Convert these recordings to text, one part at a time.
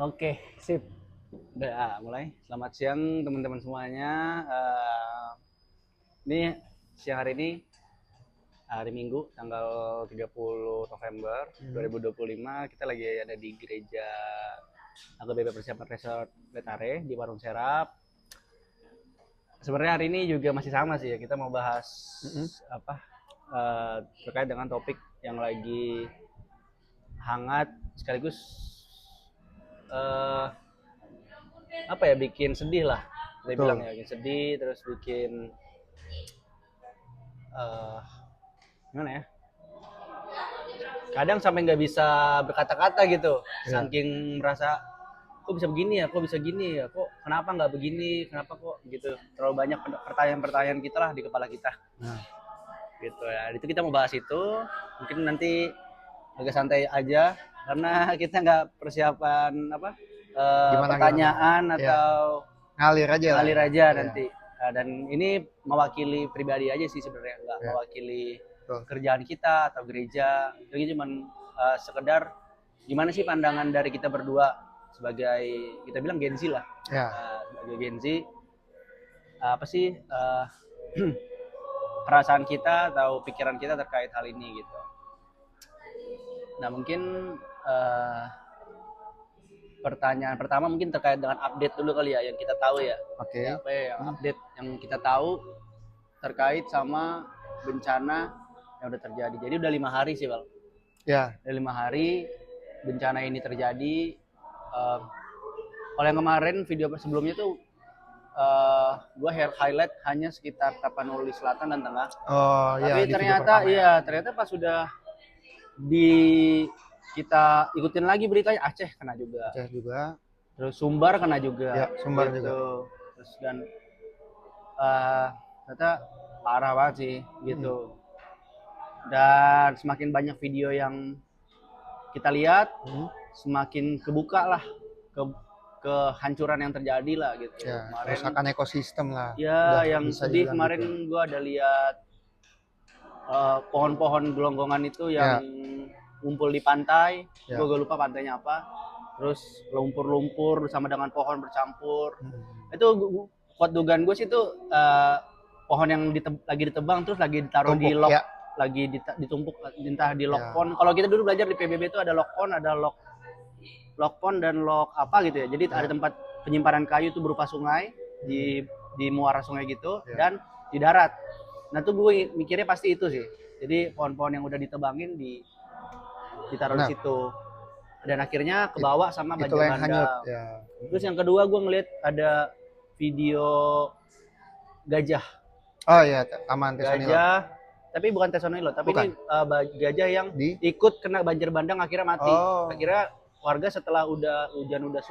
Oke, sip. Udah mulai. Selamat siang teman-teman semuanya. Ini siang hari ini hari Minggu tanggal 30 November 2025 kita lagi ada di gereja AGBP Persiapan Resort Letare di Warung Serap. Sebenarnya hari ini juga masih sama sih ya, kita mau bahas terkait dengan topik yang lagi hangat sekaligus bikin sedih lah, saya bilang ya, bikin sedih, terus bikin gimana ya, kadang sampai nggak bisa berkata-kata gitu, saking merasa kok bisa begini ya, kok bisa gini ya, kok kenapa nggak begini, kenapa kok gitu, terlalu banyak pertanyaan-pertanyaan kita lah di kepala kita. Gitu ya, itu kita mau bahas itu, mungkin nanti agak santai aja karena kita nggak persiapan pertanyaan gimana? Atau ngalir aja nanti. Dan ini mewakili pribadi aja sih sebenarnya, nggak mewakili kerjaan kita atau gereja. Jadi cuman sekedar gimana sih pandangan dari kita berdua sebagai, kita bilang Gen Z lah, sebagai Gen Z, apa sih perasaan kita atau pikiran kita terkait hal ini gitu. Nah mungkin pertanyaan pertama mungkin terkait dengan update dulu kali ya, yang kita tahu ya. Ya, apa ya yang update yang kita tahu terkait sama bencana yang udah terjadi. Jadi udah 5 hari sih, Bang. Ya. Udah 5 hari bencana ini terjadi. Kalau yang kemarin video sebelumnya tuh gue highlight hanya sekitar Tapanuli Selatan dan Tengah. Tapi ternyata pas sudah kita ikutin lagi beritanya, Aceh kena juga. Terus Sumbar kena juga. Sumbar gitu. Juga. Terus dan ternyata parah banget sih gitu. Dan semakin banyak video yang kita lihat, semakin kebuka lah kehancuran yang terjadi lah gitu. Kerusakan ekosistem lah. Ya, yang sedih kemarin gitu. Gue ada lihat pohon-pohon gelonggongan itu yang ngumpul di pantai. Gue lupa pantainya apa. Terus lumpur-lumpur bersama dengan pohon bercampur. Itu kuat dugaan gue sih itu pohon yang lagi ditebang terus lagi ditaruh di lock, lagi ditumpuk entah di lock pond. Kalau kita dulu belajar di PBB itu ada lock pond, ada lock pond dan lock apa gitu ya. Jadi ada tempat penyimpanan kayu itu berupa sungai di muara sungai gitu dan di darat. Nah tuh gue mikirnya pasti itu sih. Jadi pohon-pohon yang udah ditebangin ditaruh di situ. Dan akhirnya kebawa sama banjir bandang. Terus yang kedua gue ngeliat ada video gajah. Oh iya, Taman Tesonilo. Gajah, tapi bukan Tesonilo, tapi ini gajah yang ikut kena banjir bandang akhirnya mati. Akhirnya warga setelah hujan udah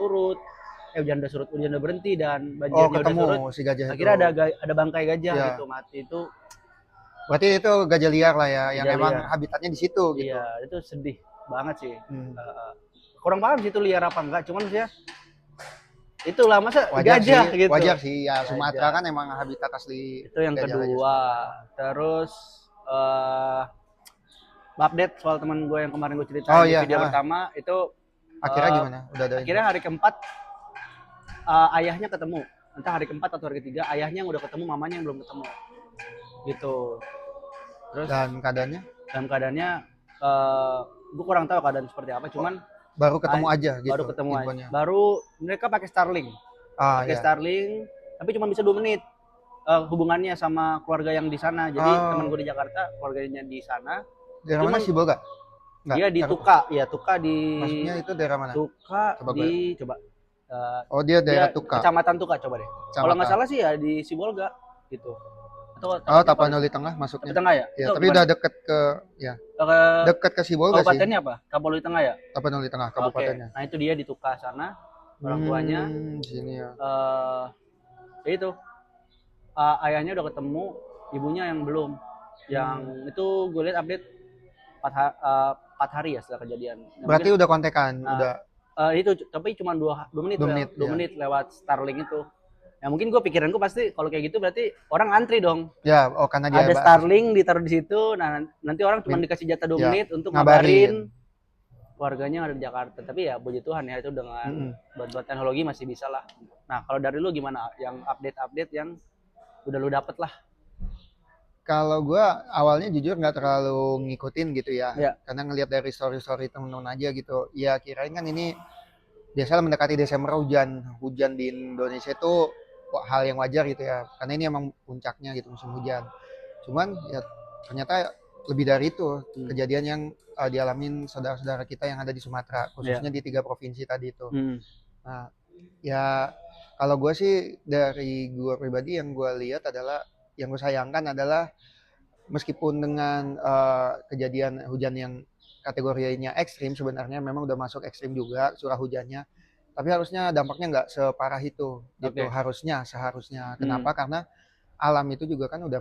berhenti dan banjirnya udah surut, si gajah akhirnya ada bangkai gajah gitu mati. Itu berarti itu gajah liar lah ya, yang emang habitatnya di situ gitu. Iya, itu sedih banget sih. Kurang paham sih itu liar apa enggak, cuman ya itulah masa gajah gitu. Wajar sih ya, Sumatera kan emang habitat asli. Itu yang kedua. Terus update soal teman gue yang kemarin gue ceritain di video pertama itu akhirnya gimana? Akhirnya hari keempat ayahnya ketemu. Entah hari keempat atau hari ketiga ayahnya yang udah ketemu, mamanya yang belum ketemu. Gitu. Terus dan keadaannya gue kurang tahu keadaan seperti apa, cuman baru ketemu aja gitu. Baru ketemu aja. Baru mereka pakai Starlink. Starlink, tapi cuma bisa 2 menit. Hubungannya sama keluarga yang di sana. Jadi teman gue di Jakarta, keluarganya di sana. Daerah mana sih, Boga? Dia di Tuka, ya Tuka di. Maksudnya itu daerah mana? Tuka coba. Dia daerah Tuka. Kecamatan Tuka, coba deh. Kalau nggak salah sih ya di Sibolga gitu. Tapanuli Tengah masuknya. Tengah ya? Ya, tapi udah deket ke deket ke Sibolga sih. Kabupatennya apa? Tapanuli Tengah ya? Tapanuli Tengah, kabupatennya. Nah, itu dia di Tuka sana. Orang tuanya di sini ya. Itu ayahnya udah ketemu, ibunya yang belum. Yang itu gue lihat update 4 hari ya setelah kejadian. Berarti udah kontekan, udah. Itu tapi cuma 2 menit. 2 menit lewat Starlink itu. Ya mungkin gue pikiranku pasti kalau kayak gitu berarti orang antri dong. Ya, karena dia ada Starlink ditaruh di situ. Nah, nanti orang cuma dikasih jatah 2 menit untuk ngabarin keluarganya ada di Jakarta. Tapi ya puji Tuhan ya, itu dengan bantuan teknologi masih bisa lah. Nah kalau dari lu gimana, yang update-update yang udah lu dapet lah? Kalau gue awalnya jujur nggak terlalu ngikutin gitu ya, Ya. karena ngelihat dari story-story temen-temen aja gitu. Ya kirain kan ini biasalah mendekati Desember hujan di Indonesia itu hal yang wajar gitu ya, karena ini emang puncaknya gitu musim hujan. Cuman ya ternyata lebih dari itu kejadian yang dialamin saudara-saudara kita yang ada di Sumatera, khususnya di 3 provinsi tadi itu. Nah, ya kalau gue sih dari gue pribadi yang gue lihat adalah, yang gue sayangkan adalah meskipun dengan kejadian hujan yang kategorinya ekstrim, sebenarnya memang udah masuk ekstrim juga curah hujannya, tapi harusnya dampaknya nggak separah itu gitu. Seharusnya kenapa? Karena alam itu juga kan udah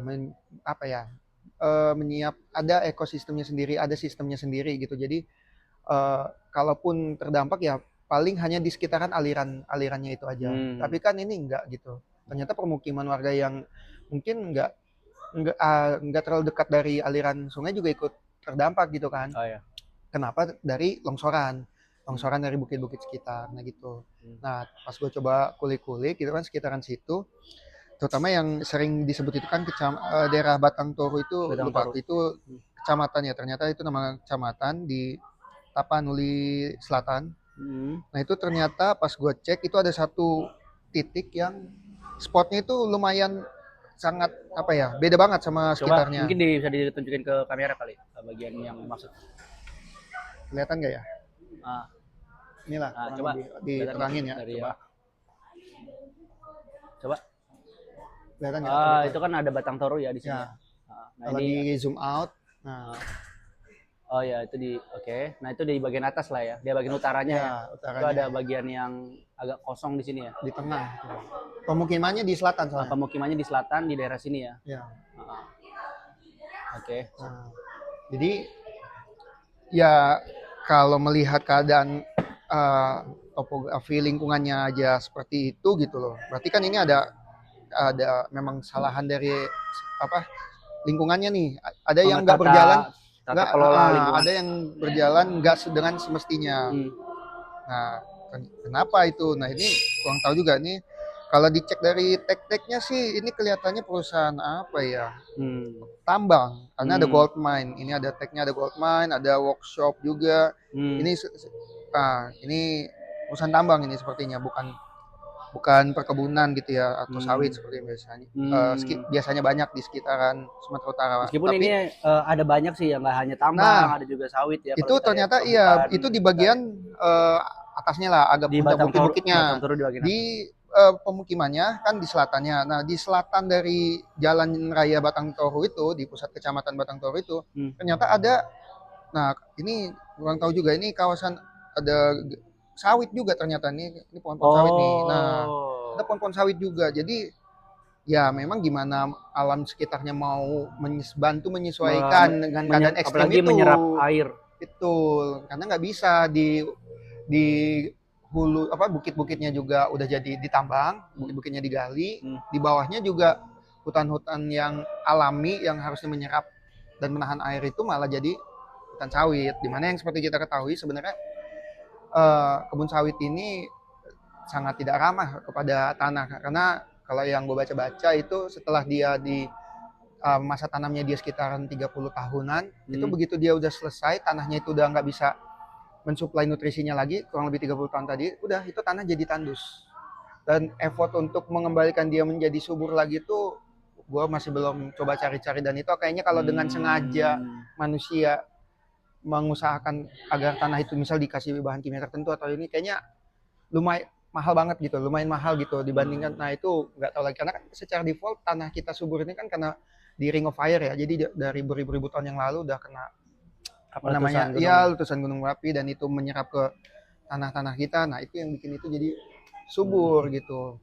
ada ekosistemnya sendiri, ada sistemnya sendiri gitu. Jadi kalaupun terdampak ya paling hanya di sekitaran alirannya itu aja. Tapi kan ini enggak gitu. Ternyata permukiman warga yang mungkin enggak terlalu dekat dari aliran sungai juga ikut terdampak gitu kan. Kenapa? Dari longsoran dari bukit-bukit sekitar, nah gitu. Nah pas gue coba kulik-kulik gitu kan sekitaran situ, terutama yang sering disebut itu kan daerah Batang Toru itu, itu kecamatan ya, ternyata itu nama kecamatan di Tapanuli Selatan. Nah itu ternyata pas gue cek itu ada satu titik yang spotnya itu lumayan sangat beda banget sama sekitarnya. Mungkin bisa ditunjukin ke kamera kali bagian yang maksud. Kelihatan nggak ya? Inilah, coba diterangin ya. Coba. Kelihatan nggak? Itu kan ada Batang Toru ya di sini. Ya. Kalau di zoom out, oh ya itu nah itu di bagian atas lah ya, di bagian utaranya ya. Itu ada bagian yang agak kosong di sini ya. Di tengah. Pemukimannya di selatan soalnya. Pemukimannya di selatan di daerah sini ya. Jadi ya kalau melihat keadaan topografi lingkungannya aja seperti itu gitu loh. Berarti kan ini ada memang kesalahan dari lingkungannya nih. Ada yang nggak berjalan. Ada yang berjalan nggak dengan semestinya. Nah, kenapa itu? Nah ini kurang tahu juga nih. Kalau dicek dari tek-teknya sih, ini kelihatannya perusahaan apa ya? Tambang, karena ada gold mine. Ini ada teknya, ada gold mine, ada workshop juga. Ini perusahaan tambang ini sepertinya, bukan perkebunan gitu ya, atau sawit seperti biasanya. Biasanya banyak di sekitaran Sumatera Utara. Meskipun tapi, ini ada banyak sih, ya nggak hanya tambang, ada juga sawit ya. Itu ternyata iya, itu di bagian atasnya lah, agak puncak bukit-bukitnya. Di pemukimannya kan di selatannya. Nah di selatan dari Jalan Raya Batang Toru itu, di pusat kecamatan Batang Toru itu, ternyata ada. Nah ini kurang tahu juga, ini kawasan ada sawit juga ternyata, ini pohon-pohon sawit nih. Nah, ada pohon-pohon sawit juga. Jadi ya memang gimana alam sekitarnya mau bantu menyesuaikan dengan keadaan ekstrim itu. Menyerap air. Betul, karena nggak bisa di hulu bukit-bukitnya juga udah jadi ditambang, bukit-bukitnya digali, di bawahnya juga hutan-hutan yang alami yang harusnya menyerap dan menahan air itu malah jadi hutan sawit. Dimana yang seperti kita ketahui sebenarnya kebun sawit ini sangat tidak ramah kepada tanah, karena kalau yang gue baca-baca itu setelah dia di masa tanamnya dia sekitaran 30 tahunan, itu begitu dia udah selesai, tanahnya itu udah nggak bisa mensuplai nutrisinya lagi, kurang lebih 30 tahun tadi, udah itu tanah jadi tandus. Dan effort untuk mengembalikan dia menjadi subur lagi itu gue masih belum coba cari-cari, dan itu kayaknya kalau dengan sengaja manusia mengusahakan agar tanah itu misal dikasih bahan kimia tertentu atau ini, kayaknya lumayan mahal gitu dibandingkan. Nah itu nggak tahu lagi, karena kan secara default tanah kita subur ini kan karena di Ring of Fire ya, jadi dari beribu-ribu tahun yang lalu udah kena letusan gunung berapi, dan itu menyerap ke tanah-tanah kita. Nah itu yang bikin itu jadi subur gitu.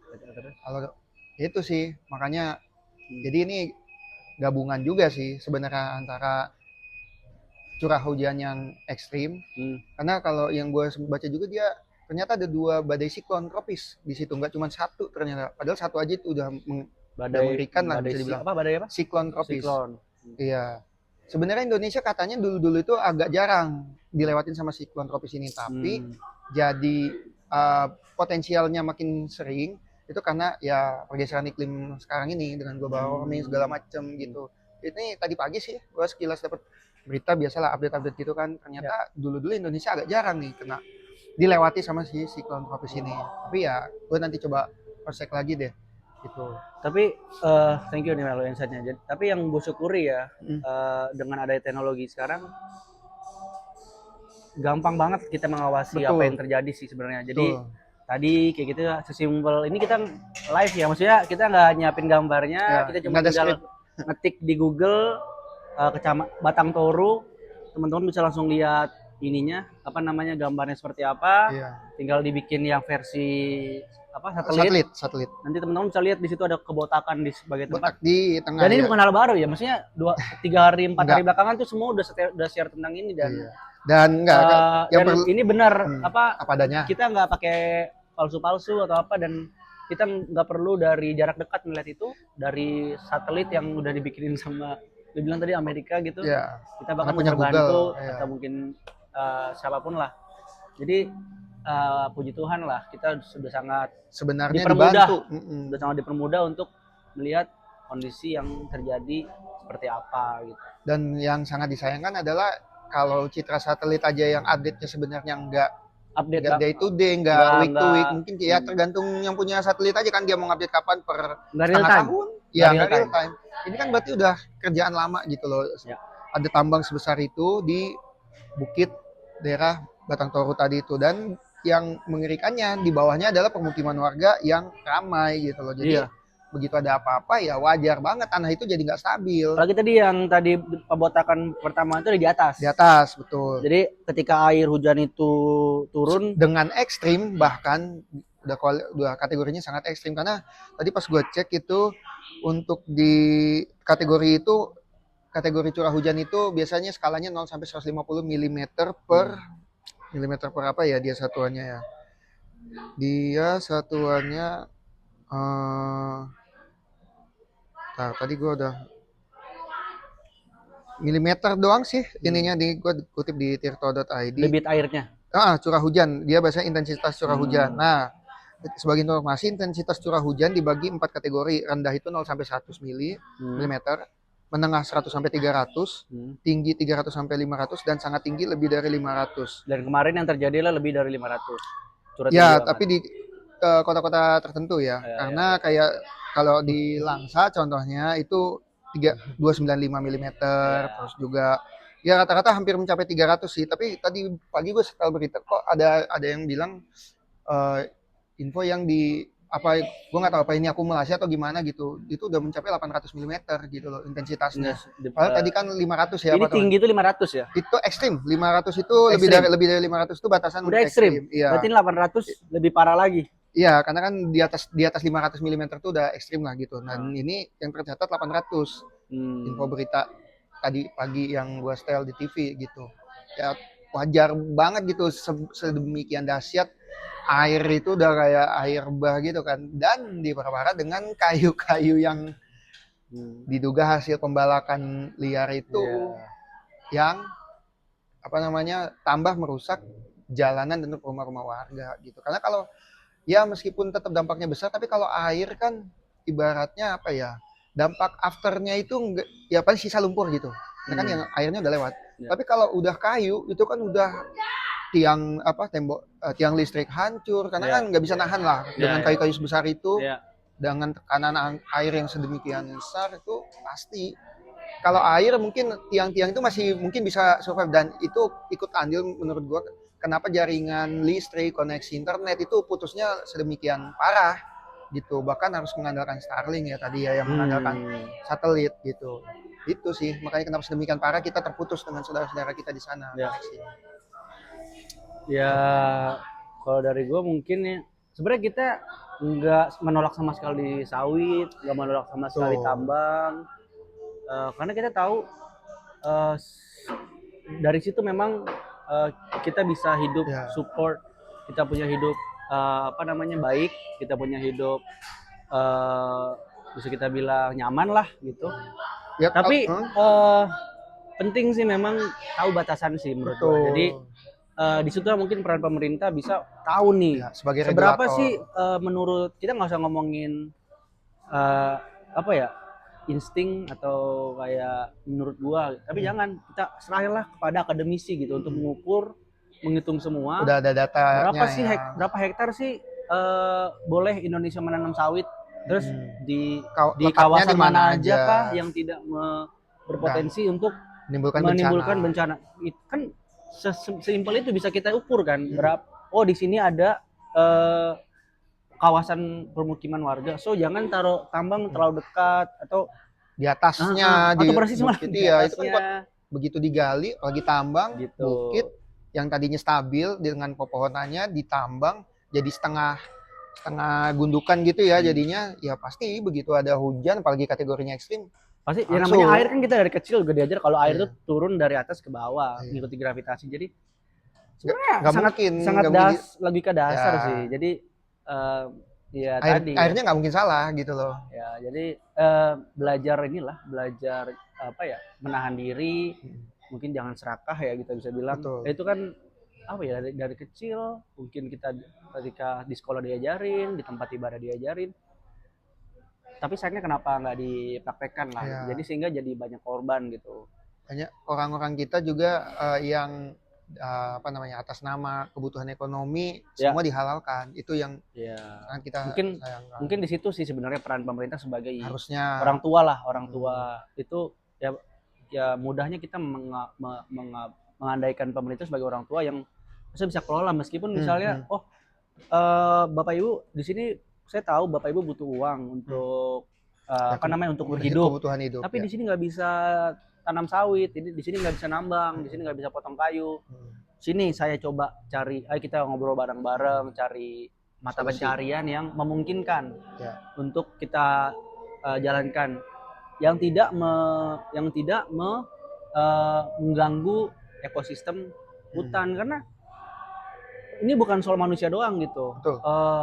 Kalau itu sih makanya jadi ini gabungan juga sih sebenarnya antara curah hujan yang ekstrim, karena kalau yang gue baca juga dia ternyata ada 2 badai siklon tropis di situ, nggak cuma satu ternyata, padahal satu aja itu udah mengerikan lah bisa dibilang. Badai apa? Siklon tropis. Iya, Sebenarnya Indonesia katanya dulu-dulu itu agak jarang dilewatin sama siklon tropis ini, tapi jadi potensialnya makin sering itu karena ya pergeseran iklim sekarang ini dengan global warming segala macam gitu. Ini tadi pagi sih gue sekilas dapat berita, biasalah update-update gitu kan, ternyata dulu-dulu Indonesia agak jarang nih kena dilewati sama si siklon tropis ini. Tapi ya gue nanti coba cross check lagi deh gitu. Tapi thank you nih Melo insight-nya. Tapi yang gue syukuri ya dengan adanya teknologi sekarang gampang banget kita mengawasi apa yang terjadi sih sebenarnya. Jadi tadi kayak gitu sesimpel ini kita live ya, maksudnya kita nggak nyiapin gambarnya, kita cuma tinggal ngetik di Google Batang Toru, teman-teman bisa langsung lihat ininya apa namanya gambarnya seperti apa, tinggal dibikin yang versi apa satelit. Nanti teman-teman bisa lihat di situ ada kebotakan di sebagai tempat di tengah. Dan ini bukan hal baru ya, maksudnya 2-3 hari 4 hari belakangan tuh semua udah share tentang ini dan enggak yang ini benar apa adanya. Kita nggak pakai palsu-palsu atau apa, dan kita nggak perlu dari jarak dekat melihat itu, dari satelit yang udah dibikinin sama dibilang tadi Amerika gitu. Kita bahkan punya terbantu atau mungkin siapapun lah. Jadi puji Tuhan lah, kita sudah sangat sebenarnya sudah sangat dipermudah untuk melihat kondisi yang terjadi seperti apa gitu. Dan yang sangat disayangkan adalah kalau citra satelit aja yang update-nya sebenarnya nggak day to day, nggak week to week. Mungkin ya tergantung yang punya satelit aja kan, dia mau update kapan per setengah tahun. Ya nggak real time. Ini kan berarti udah kerjaan lama gitu loh. Ada tambang sebesar itu di bukit daerah Batang Toru tadi itu, dan yang mengerikannya di bawahnya adalah permukiman warga yang ramai gitu loh. Jadi begitu ada apa-apa ya wajar banget tanah itu jadi nggak stabil. Apalagi tadi yang tadi pembotakan pertama itu di atas. Di atas, betul. Jadi ketika air hujan itu turun dengan ekstrim, bahkan udah kategorinya sangat ekstrim, karena tadi pas gue cek itu untuk di kategori itu, kategori curah hujan itu biasanya skalanya 0 sampai 150 mm per milimeter per apa ya dia satuannya ya. Dia satuannya tadi gue udah milimeter doang sih ininya, di gue kutip di tirto.id. Debit airnya. Curah hujan, dia biasanya intensitas curah hujan. Nah, sebagai informasi intensitas curah hujan dibagi 4 kategori. Rendah itu 0 sampai 100 mm, menengah 100 sampai 300, tinggi 300 sampai 500, dan sangat tinggi lebih dari 500. Dan kemarin yang terjadi lah lebih dari 500. Tapi di kota-kota tertentu ya. Karena kayak kalau di Langsa contohnya itu 295 mm, terus juga ya rata-rata hampir mencapai 300 sih. Tapi tadi pagi gue setel berita kok ada yang bilang info yang di apa, gue nggak tahu apa ini akumulasi atau gimana gitu, itu udah mencapai 800 mm gitu loh intensitasnya. Padahal tadi kan 500 ya. Ini tinggi itu 500 ya? Itu ekstrim. 500 itu lebih dari 500 itu batasan udah ekstrim. Iya. Berarti 800 lebih parah lagi. Iya, karena kan di atas 500 mm itu udah ekstrim lah gitu. Dan ini yang tercatat 800. Info berita tadi pagi yang gua setel di TV gitu. Ya wajar banget gitu, sedemikian dahsyat. Air itu udah kayak air bah gitu kan, dan diperparah dengan kayu-kayu yang diduga hasil pembalakan liar itu yang apa namanya tambah merusak jalanan dan rumah-rumah warga gitu. Karena kalau ya meskipun tetap dampaknya besar, tapi kalau air kan ibaratnya apa ya, dampak afternya itu enggak, ya paling sisa lumpur gitu. Nah, kan yang airnya udah lewat. Tapi kalau udah kayu itu kan udah tiang tiang listrik hancur karena kan nggak bisa nahan lah dengan kayu-kayu sebesar itu, dengan tekanan air yang sedemikian besar itu pasti. Kalau air mungkin tiang-tiang itu masih mungkin bisa survive, dan itu ikut andil menurut gua kenapa jaringan listrik, koneksi internet itu putusnya sedemikian parah gitu. Bahkan harus mengandalkan Starlink ya tadi ya, yang mengandalkan satelit gitu. Itu sih makanya kenapa sedemikian parah kita terputus dengan saudara-saudara kita di sana. Ya kalau dari gue mungkin ya sebenarnya kita nggak menolak sama sekali sawit, nggak menolak sama sekali tambang, karena kita tahu dari situ memang kita bisa hidup support, kita punya hidup baik, kita punya hidup bisa kita bilang nyaman lah gitu. Tapi penting sih memang tahu batasan sih menurut gua. Jadi di situ mungkin peran pemerintah bisa tahu nih ya, sebagai seberapa regulator. sih menurut kita, nggak usah ngomongin apa ya, insting atau kayak menurut gua, tapi jangan, kita serahinlah kepada akademisi gitu untuk mengukur, menghitung semua. Udah ada datanya Berapa sih ya. berapa hektar sih boleh Indonesia menanam sawit? Terus di Letaknya kawasan di mana aja kah yang tidak berpotensi untuk menimbulkan bencana? Kan sesimpel itu bisa kita ukur kan. Berapa? Oh, di sini ada kawasan permukiman warga, so jangan taruh tambang terlalu dekat atau di atasnya, atau persis malah bukit di ya. Itu kan atasnya. begitu digali lagi tambang Gitu. bukit yang tadinya stabil dengan pepohonannya ditambang jadi setengah gundukan gitu ya, jadinya ya pasti begitu ada hujan apalagi kategorinya ekstrim Pasti ya, namanya air kan kita dari kecil juga diajar kalau air itu turun dari atas ke bawah mengikuti gravitasi. Jadi sebenarnya sangat logika dasar sih. Jadi ya airnya nggak mungkin salah gitu loh. Ya, jadi belajar apa ya, menahan diri, mungkin jangan serakah ya kita bisa bilang. Itu kan apa ya, dari kecil mungkin kita ketika di sekolah diajarin, di tempat ibadah diajarin, tapi sayangnya kenapa nggak dipraktekkan lah. Jadi sehingga jadi banyak korban gitu. Banyak orang-orang kita juga yang atas nama kebutuhan ekonomi semua dihalalkan. Itu yang sangat kita sayangkan. Mungkin di situ sih sebenarnya peran pemerintah sebagai harusnya orang tua itu ya mudahnya kita mengandaikan pemerintah sebagai orang tua yang bisa kelola, meskipun misalnya Bapak Ibu di sini, saya tahu Bapak Ibu butuh uang untuk untuk berhidup, tapi di sini nggak bisa tanam sawit, di sini nggak bisa nambang, di sini nggak bisa potong kayu. Sini saya coba cari, ayo kita ngobrol bareng-bareng, cari mata pencarian yang memungkinkan untuk kita jalankan, yang tidak mengganggu ekosistem hutan, karena ini bukan soal manusia doang gitu.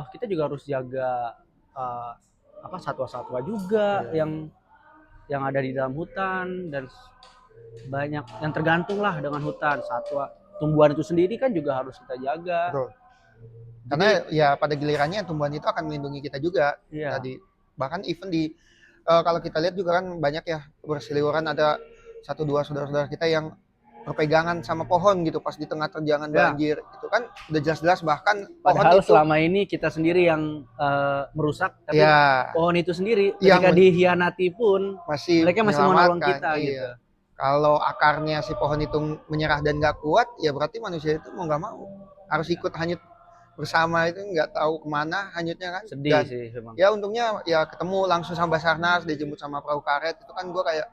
Kita juga harus jaga satwa-satwa juga yang ada di dalam hutan, dan banyak yang tergantung lah dengan hutan. Satwa, tumbuhan itu sendiri kan juga harus kita jaga. Karena ya pada gilirannya tumbuhan itu akan melindungi kita juga. Jadi bahkan even kalau kita lihat juga kan banyak ya berseliweran, ada 1-2 saudara-saudara kita yang berpegangan sama pohon gitu pas di tengah terjangan banjir. Itu kan udah jelas-jelas, bahkan padahal selama ini kita sendiri yang merusak, tapi pohon itu sendiri ketika dihianati pun mereka masih mau nolong kita gitu. Kalau akarnya si pohon itu menyerah dan nggak kuat, ya berarti manusia itu mau nggak mau harus ikut hanyut bersama, itu nggak tahu kemana hanyutnya kan. Sedih sih memang. Ya untungnya ya ketemu langsung sama Basarnas, dijemput sama perahu karet. Itu kan gue kayak,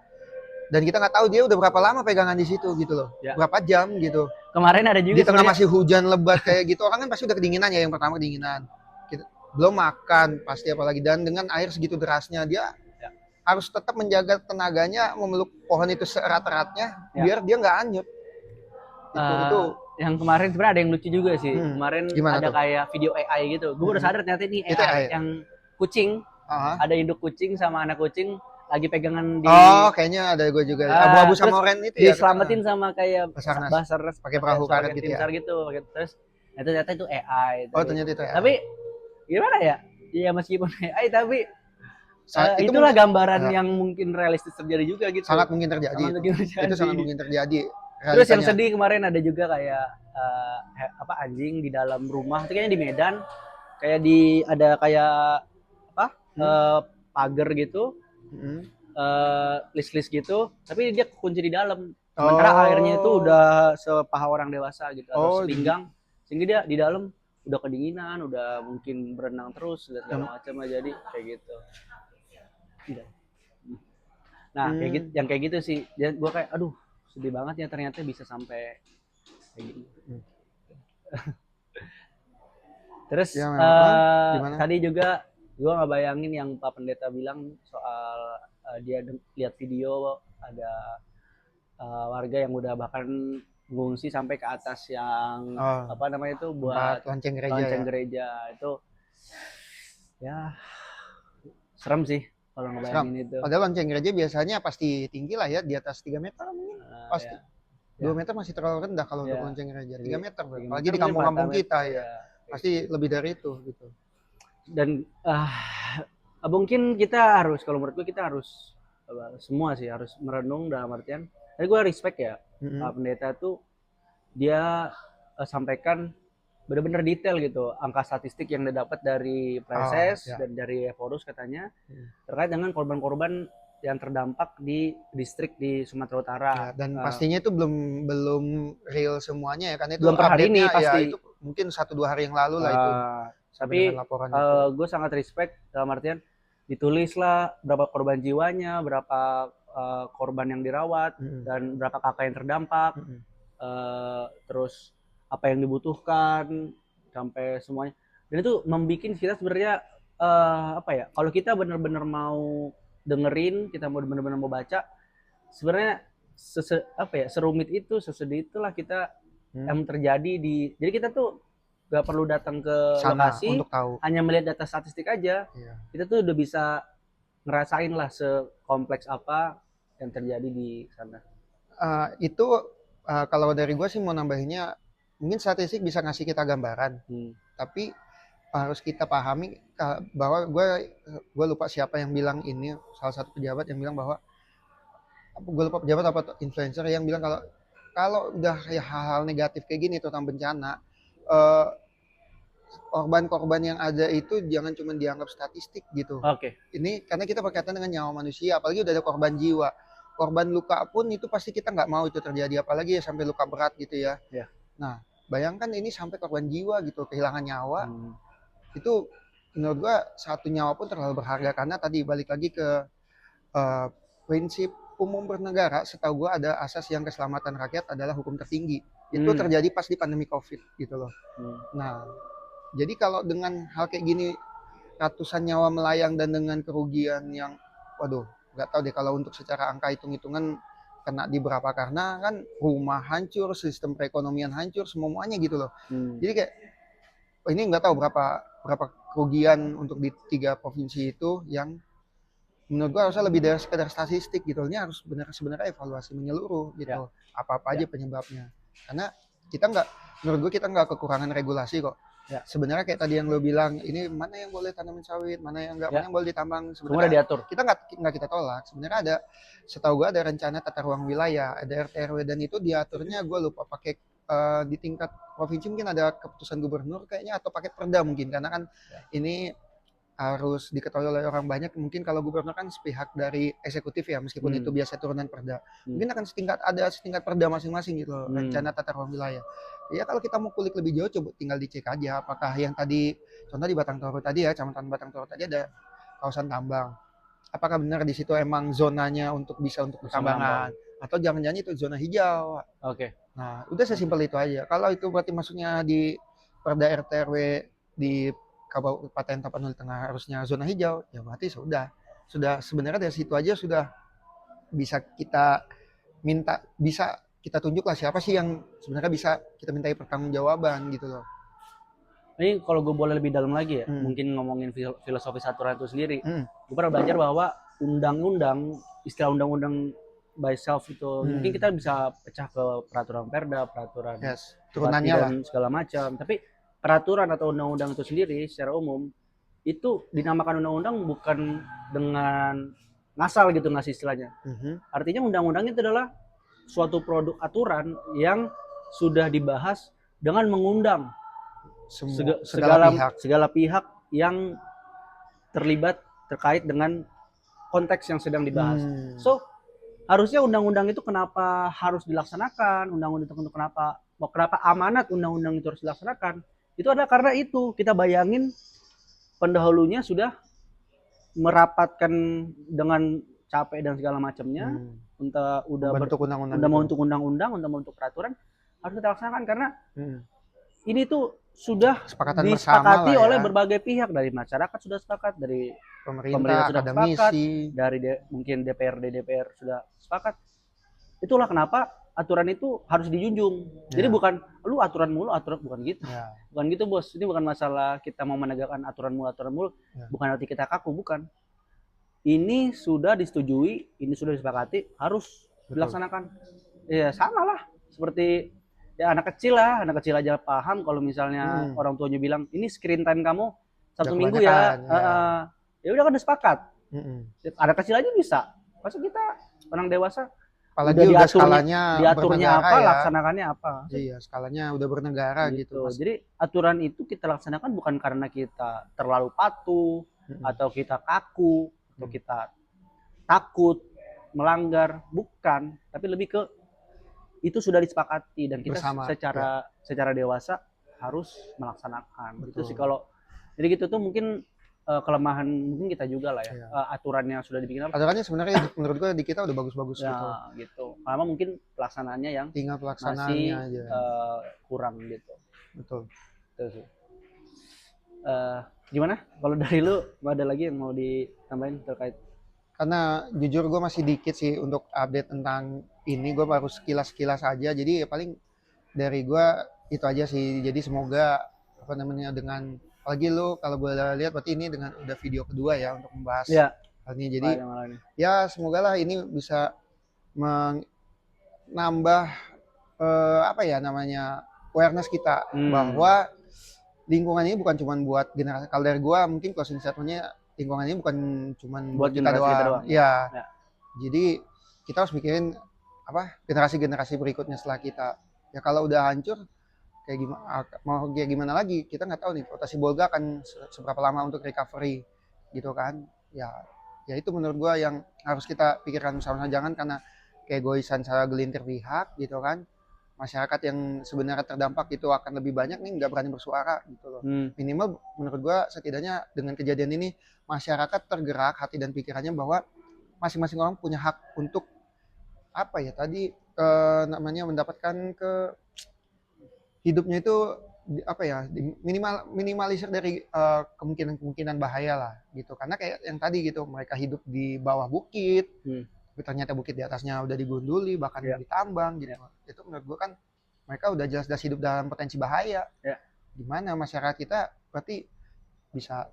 dan kita nggak tahu dia udah berapa lama pegangan di situ gitu loh, berapa jam gitu. Kemarin ada juga di tengah masih hujan lebat kayak gitu, orang kan pasti udah kedinginan ya, yang pertama kedinginan, belum makan pasti, apalagi dan dengan air segitu derasnya, dia harus tetap menjaga tenaganya memeluk pohon itu seerat-eratnya biar dia nggak hanyut. Itu yang kemarin sebenarnya ada yang lucu juga sih. Kemarin ada kayak video AI gitu. Gue udah sadar ternyata ini AI yang kucing. Ada induk kucing sama anak kucing lagi pegangan di. Kayaknya ada gue juga. Abu-abu sama oranye itu ya. Diselamatin sama kayak Basarnas pakai perahu karet gitu ya. Gitu. Terus ternyata itu AI. Ternyata itu AI. Tapi gimana ya? Ya meskipun AI tapi itulah gambaran yang mungkin realistis terjadi juga gitu. Sangat mungkin terjadi. Itu sangat mungkin terjadi. Terus yang sedih kemarin ada juga kayak anjing di dalam rumah, itu kayaknya di Medan, kayak ada kayak pagar gitu, list gitu, tapi dia kunci di dalam. Sementara airnya itu udah sepaha orang dewasa gitu, atau sepinggang, sehingga dia di dalam udah kedinginan, udah mungkin berenang terus segala macam, jadi kayak gitu. Nah kayak gitu sih, gue kayak aduh sedih banget ya, ternyata bisa sampai kayak gini. Terus tadi juga gue nggak bayangin yang Pak Pendeta bilang soal dia lihat video ada warga yang udah bahkan mengungsi sampai ke atas yang buat lonceng gereja itu ya serem sih. kalau ngebayangin itu. Padahal lonceng gereja biasanya pasti tinggi lah ya, di atas 3 meter mungkin. Pasti. Ya. 2 meter masih terlalu rendah kalau untuk Ya. lonceng gereja. 3 meter. 3 Apalagi di meter, kampung-kampung 4 kita meter, ya. Pasti lebih dari itu gitu. Dan mungkin kita harus, kalau menurut gue kita harus semua sih harus merenung dalam artian. Tapi gue respect ya, pendeta tuh dia sampaikan benar-benar detail gitu angka statistik yang dia dapat dari Preses dan dari Evorus katanya terkait dengan korban-korban yang terdampak di distrik di Sumatera Utara. Ya, dan pastinya itu belum real semuanya ya, karena itu belum per hari ini pasti. Ya, itu mungkin 1-2 hari yang lalu lah itu. Tapi gue sangat respect dalam artian ditulislah berapa korban jiwanya, berapa korban yang dirawat, dan berapa kakak yang terdampak, terus apa yang dibutuhkan sampai semuanya. Dan itu membuat kita sebenarnya apa ya? Kalau kita benar-benar mau dengerin, kita mau benar-benar mau baca, sebenarnya serumit itu, sesedih itulah kita yang terjadi di. Jadi kita tuh gak perlu datang ke sana lokasi untuk tahu, hanya melihat data statistik aja. Kita tuh udah bisa ngerasain lah sekompleks apa yang terjadi di sana. Itu kalau dari gue sih mau nambahinnya, mungkin statistik bisa ngasih kita gambaran, tapi harus kita pahami bahwa gue lupa siapa yang bilang ini, salah satu pejabat yang bilang bahwa, gue lupa pejabat apa influencer yang bilang kalau udah ya hal-hal negatif kayak gini tentang bencana, korban-korban yang ada itu jangan cuma dianggap statistik gitu. Ini karena kita berkaitan dengan nyawa manusia, apalagi udah ada korban jiwa, korban luka pun itu pasti kita nggak mau itu terjadi, apalagi ya sampai luka berat gitu ya. Nah bayangkan ini sampai korban jiwa gitu, kehilangan nyawa. Itu menurut gua satu nyawa pun terlalu berharga, karena tadi balik lagi ke prinsip umum bernegara. Setahu gua ada asas yang keselamatan rakyat adalah hukum tertinggi. Itu terjadi pas di pandemi COVID gitu loh. Nah jadi kalau dengan hal kayak gini ratusan nyawa melayang dan dengan kerugian yang waduh nggak tahu deh kalau untuk secara angka hitung-hitungan kena di berapa, karena kan rumah hancur, sistem perekonomian hancur, semuanya gitu loh. Jadi kayak ini nggak tahu berapa kerugian untuk di 3 provinsi itu, yang menurut gua harusnya lebih dari sekedar statistik gitu. Ini harus sebenarnya evaluasi menyeluruh gitu, apa-apa aja penyebabnya. Karena kita menurut gua kita nggak kekurangan regulasi kok. Sebenarnya kayak tadi yang lo bilang, ini mana yang boleh tanamin sawit, mana yang enggak, mana yang boleh ditambang, sebenarnya diatur. Kita nggak kita tolak. Sebenarnya setahu gua ada rencana tata ruang wilayah, ada RT RW, dan itu diaturnya gua lupa pakai di tingkat provinsi mungkin ada keputusan gubernur kayaknya, atau pakai perda mungkin, karena kan ini harus diketahui oleh orang banyak. Mungkin kalau gubernur kan sepihak dari eksekutif ya, meskipun itu biasa turunan perda, mungkin akan setingkat perda masing-masing gitu loh, rencana tata ruang wilayah. Ya kalau kita mau kulik lebih jauh, coba tinggal dicek aja apakah yang tadi contoh di Batang Toru tadi ya, Kecamatan Batang Toru tadi ada kawasan tambang, apakah benar di situ emang zonanya untuk pertambangan, atau jangan-jangan itu zona hijau. Nah udah sesimpel itu aja. Kalau itu berarti masuknya di perda RT RW di Kabupaten Tapanuli Tengah harusnya zona hijau, ya berarti sudah sebenarnya dari situ aja sudah bisa kita tunjuk lah siapa sih yang sebenarnya bisa kita mintai pertanggungjawaban gitu loh. Ini kalau gue boleh lebih dalam lagi ya, mungkin ngomongin filosofi aturan itu sendiri. Gue pernah belajar bahwa istilah undang-undang by self itu mungkin kita bisa pecah ke peraturan perda, peraturan turunannya lah, segala macam. Tapi peraturan atau undang-undang itu sendiri secara umum itu dinamakan undang-undang bukan dengan ngasal gitu ngasih istilahnya. Artinya undang-undang itu adalah suatu produk aturan yang sudah dibahas dengan mengundang segala pihak yang terlibat terkait dengan konteks yang sedang dibahas. So harusnya undang-undang itu kenapa harus dilaksanakan, undang-undang itu kenapa amanat undang-undang itu harus dilaksanakan, itu adalah karena itu kita bayangin pendahulunya sudah merapatkan dengan capek dan segala macamnya, udah membentuk undang-undang, udah membentuk peraturan, harus kita laksanakan karena ini tuh sudah disepakati oleh berbagai pihak, dari masyarakat sudah sepakat, dari pemerintah sudah sepakat, dari mungkin DPR sudah sepakat. Itulah kenapa aturan itu harus dijunjung. Jadi bukan lu aturan mulu, bukan gitu. Bukan gitu bos. Ini bukan masalah kita mau menegakkan aturan mulu. Bukan arti kita kaku, bukan. ini sudah disetujui, ini sudah disepakati, harus dilaksanakan. Ya sama lah, seperti ya anak kecil aja paham kalau misalnya orang tuanya bilang ini screen time kamu 1 minggu ya, ya udah kan udah sepakat. Anak kecil aja bisa, masa kita orang dewasa apalagi udah skalanya diaturnya apa, ya. Laksanakannya apa. Iya, skalanya udah bernegara gitu. Jadi aturan itu kita laksanakan bukan karena kita terlalu patuh atau kita kaku atau kita takut melanggar, bukan, tapi lebih ke itu sudah disepakati dan kita bersama, secara dewasa harus melaksanakan. Betul. Itu sih kalau jadi gitu tuh mungkin kelemahan mungkin kita juga lah ya. Aturannya sudah dibikin. Aturannya sebenarnya menurut gue di kita udah bagus-bagus ya, gitu. Karena mungkin pelaksanaannya yang tinggal pelaksanaannya masih aja. Kurang gitu. Betul. Itu sih. Gimana? Kalau dari lu ada lagi yang mau ditambahin terkait? Karena jujur gue masih dikit sih untuk update tentang ini, gue baru sekilas-sekilas aja. Jadi ya paling dari gue itu aja sih. Jadi semoga apa namanya dengan apalagi lu kalau gue lihat berarti ini dengan udah video kedua ya untuk membahas hal ini. Jadi ya semoga lah ini bisa menambah apa ya namanya awareness kita bahwa lingkungan ini bukan cuma buat generasi. Kalau dari gue mungkin closing statementnya lingkungan ini bukan cuma buat kita doang. Ya. Jadi kita harus mikirin apa generasi-generasi berikutnya setelah kita. Ya kalau udah hancur kayak gimana lagi kita nggak tahu nih Kota Sibolga akan seberapa lama untuk recovery gitu kan. Ya itu menurut gua yang harus kita pikirkan bersama-sama, jangan karena keegoisan secara gelintir pihak gitu kan. Masyarakat yang sebenarnya terdampak itu akan lebih banyak nih nggak berani bersuara gitu loh. Minimal menurut gua setidaknya dengan kejadian ini masyarakat tergerak hati dan pikirannya bahwa masing-masing orang punya hak untuk apa ya tadi namanya mendapatkan hidupnya itu apa ya minimalisir dari kemungkinan bahaya lah gitu, karena kayak yang tadi gitu mereka hidup di bawah bukit tapi ternyata bukit di atasnya udah digunduli bahkan ditambang gitu. Itu menurut gua kan mereka udah jelas-jelas hidup dalam potensi bahaya. Gimana masyarakat kita berarti bisa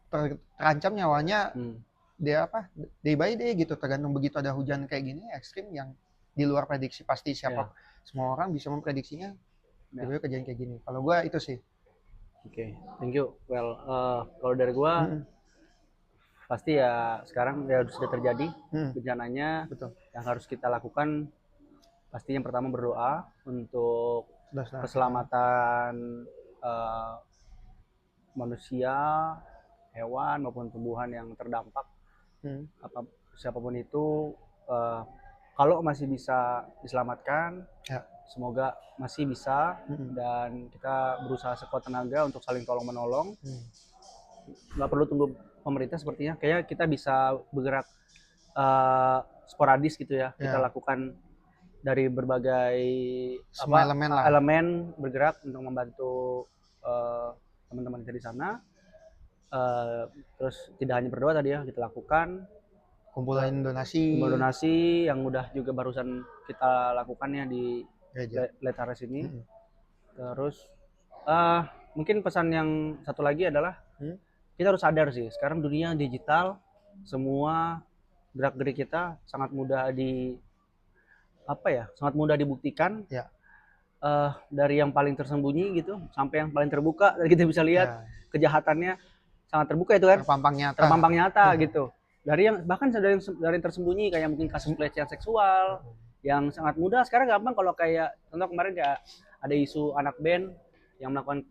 terancam nyawanya dia apa day by day gitu, tergantung begitu ada hujan kayak gini ekstrim yang di luar prediksi pasti siapa semua orang bisa memprediksinya kejadian kayak gini. Kalau gue itu sih. Oke, thank you. Well, kalau dari gue pasti ya sekarang ya sudah terjadi bencananya. Betul. Yang harus kita lakukan pasti yang pertama berdoa untuk keselamatan manusia, hewan maupun tumbuhan yang terdampak. Siapapun itu kalau masih bisa diselamatkan, semoga masih bisa dan kita berusaha sekuat tenaga untuk saling tolong menolong. Nggak perlu tunggu pemerintah sepertinya, kayaknya kita bisa bergerak sporadis gitu ya. Kita lakukan dari berbagai elemen bergerak untuk membantu teman-teman kita di sana. Terus tidak hanya berdoa tadi ya, kita lakukan kumpulin donasi yang udah juga barusan kita lakukannya di Letares ini. Terus mungkin pesan yang satu lagi adalah kita harus sadar sih sekarang dunia digital, semua gerak-gerik kita sangat mudah sangat mudah dibuktikan. Dari yang paling tersembunyi gitu sampai yang paling terbuka, kita bisa lihat kejahatannya sangat terbuka itu kan, terpampang nyata gitu. Dari yang bahkan dari yang tersembunyi kayak mungkin kasus pelecehan seksual yang sangat mudah sekarang gampang. Kalau kayak contoh kemarin kayak ada isu anak band yang melakukan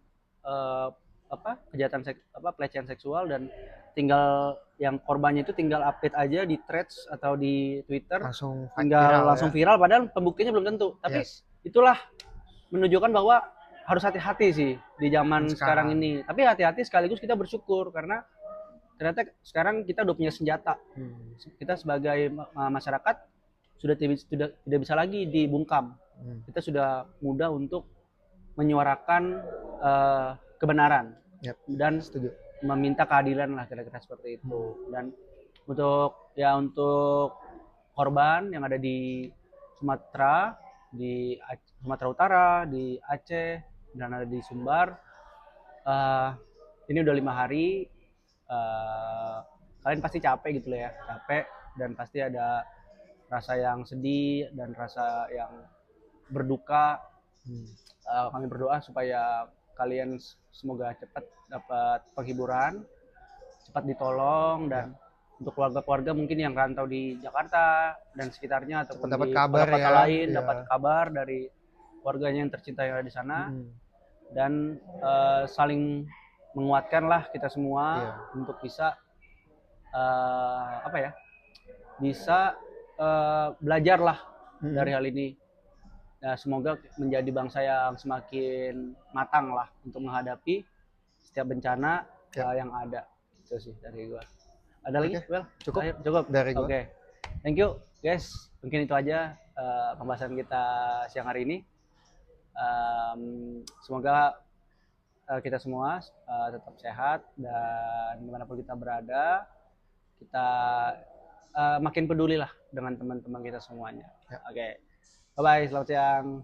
kejahatan pelecehan seksual dan tinggal yang korbannya itu tinggal update aja di Threads atau di Twitter langsung viral padahal pembuktiannya belum tentu. Tapi itulah menunjukkan bahwa harus hati-hati sih di zaman sekarang ini. Tapi hati-hati sekaligus kita bersyukur karena ternyata sekarang kita udah punya senjata. Kita sebagai masyarakat sudah tidak bisa lagi dibungkam. Kita sudah mudah untuk menyuarakan kebenaran dan meminta keadilan lah, kira-kira seperti itu. Dan untuk korban yang ada di Sumatera, di Sumatera Utara, di Aceh, dan ada di Sumbar, ini udah 5 hari kalian pasti capek gitu loh ya, capek, dan pasti ada rasa yang sedih dan rasa yang berduka. Kami berdoa supaya kalian semoga cepat dapat penghiburan, cepat ditolong, dan untuk keluarga-keluarga mungkin yang rantau di Jakarta dan sekitarnya ataupun dapat di kabar kota ya, lain dapat kabar dari keluarganya yang tercinta yang ada di sana. Dan saling menguatkanlah kita semua untuk bisa bisa belajarlah dari hal ini. Nah, semoga menjadi bangsa yang semakin matang lah untuk menghadapi setiap bencana yang ada. Itu sih dari gua. Ada lagi? Well, cukup dari gua. Oke. Thank you guys. Mungkin itu aja pembahasan kita siang hari ini. Semoga kita semua tetap sehat, dan dimanapun kita berada, kita makin peduli lah dengan teman-teman kita semuanya. Oke. Bye-bye, selamat siang.